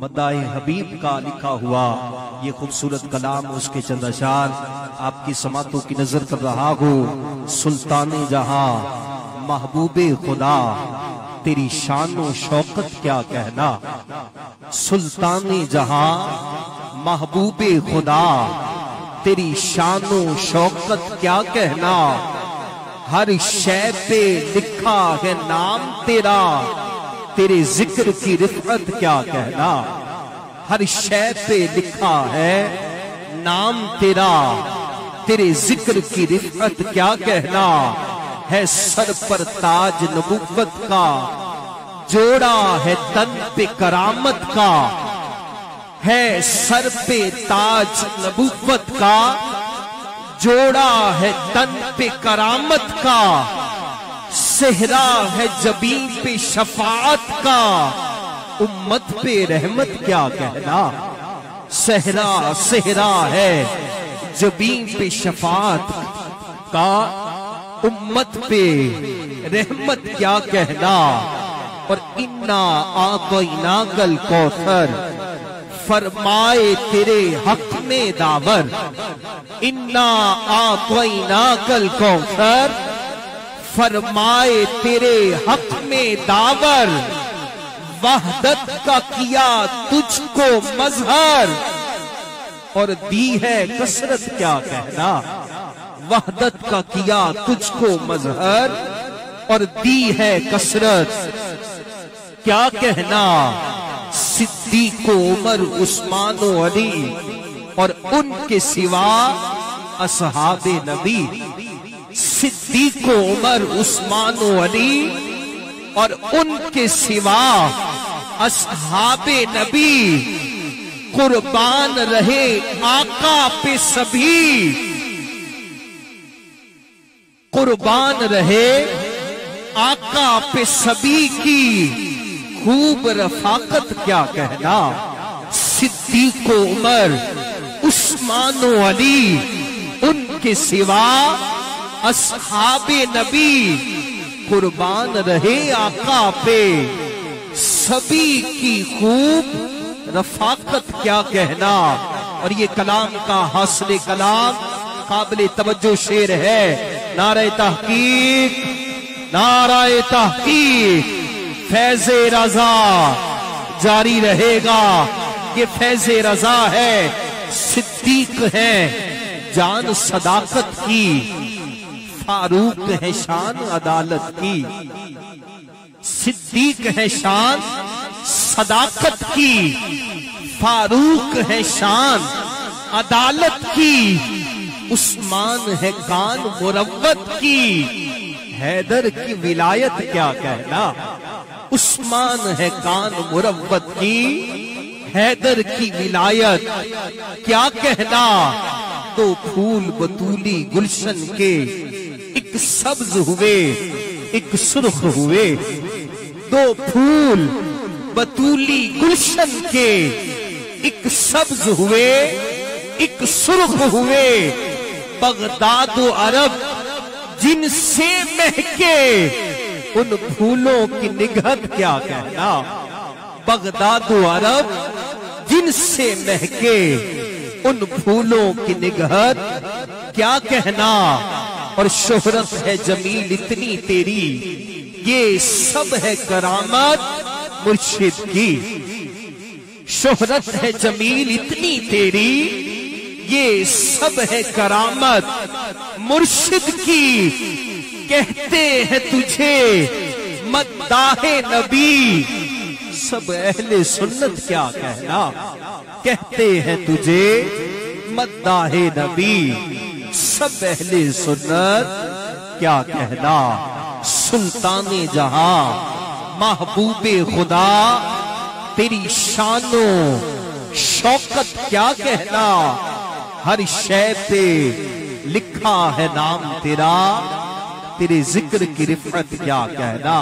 मदाए हबीब का लिखा हुआ ये खूबसूरत कलाम, उसके चंद अशार आपकी समातों की नजर कर रहा हूँ। सुल्ताने जहां महबूबे खुदा, तेरी शानो शौकत क्या कहना। सुल्ताने जहां महबूबे खुदा, तेरी शानो शौकत क्या कहना। हर शय पे लिखा है नाम तेरा, तेरे जिक्र की रिफत क्या कहना। हर शय पे लिखा है नाम तेरा, तेरे जिक्र की रिफत क्या कहना। है सर पर ताज नबुव्वत का, जोड़ा है तन पे करामत का। है सर पे ताज नबुव्वत का, जोड़ा है तन पे करामत का। सेहरा है जबीन पे शफाअत का, उम्मत पे रहमत क्या कहना। सेहरा सेहरा है जबीन पे शफाअत का, उम्मत पे रहमत क्या कहना। और इन्ना आतैना कल कौसर, फरमाए तेरे हक में दावर। इन्ना आतैना कल कौसर, फरमाए तेरे हक में दावर। वहदत का किया तुझको मजहर, और दी है कसरत क्या कहना। वहदत का किया तुझको मजहर, और दी है कसरत क्या कहना। सिद्दीक उमर उस्मान अली, और उनके सिवा असहाबे नबी। सिद्दीक उमर उस्मान अली, और उनके सिवा असहाबे नबी। कुर्बान रहे आका पे सभी, कुर्बान रहे आका पे सभी की। खूब रफाकत क्या कहना। सिद्दीक उमर उस्मान अली, उनके सिवा असहाबे नबी। कुर्बान रहे आका पे सभी की, खूब रफाकत क्या कहना। और ये कलाम का हासिल कलाम काबिल तवज्जो शेर है। नारे तहकीक, नारे तहकीक। फैज़े रज़ा जारी रहेगा, ये फैज़े रज़ा है। सिद्दीक है जान सदाकत की, फारूक है शान अदालत की। सिद्दीक है शान सदाकत की, फारूक है शान अदालत की। उस्मान है कान मुरव्वत की, हैदर की विलायत क्या कहना। उस्मान है कान मुरव्वत की, हैदर की विलायत क्या कहना। दो फूल बतूली गुलशन के, एक सब्ज हुए एक सुर्ख हुए। दो फूल बतूली गुलशन के, एक सब्ज हुए एक सुर्ख हुए। बगदाद अरब जिनसे महके, उन फूलों की निगहत क्या कहना। बगदाद अरब जिनसे महके, उन फूलों की निगहत क्या कहना। और शोहरत है जमील इतनी तेरी, ये सब है करामत मुर्शिद की। शोहरत है जमील इतनी तेरी, ये सब है करामत मुर्शिद की। कहते हैं तुझे मद्दाहे नबी, सब अहले सुन्नत क्या कहना। कहते हैं तुझे मद्दाहे नबी, सब अहले सुन्नत क्या कहना। सुल्ताने जहां महबूबे खुदा, तेरी शानो शौकत क्या कहना। हर शय पे लिखा है नाम तेरा, तेरे जिक्र की रिफत क्या कहना।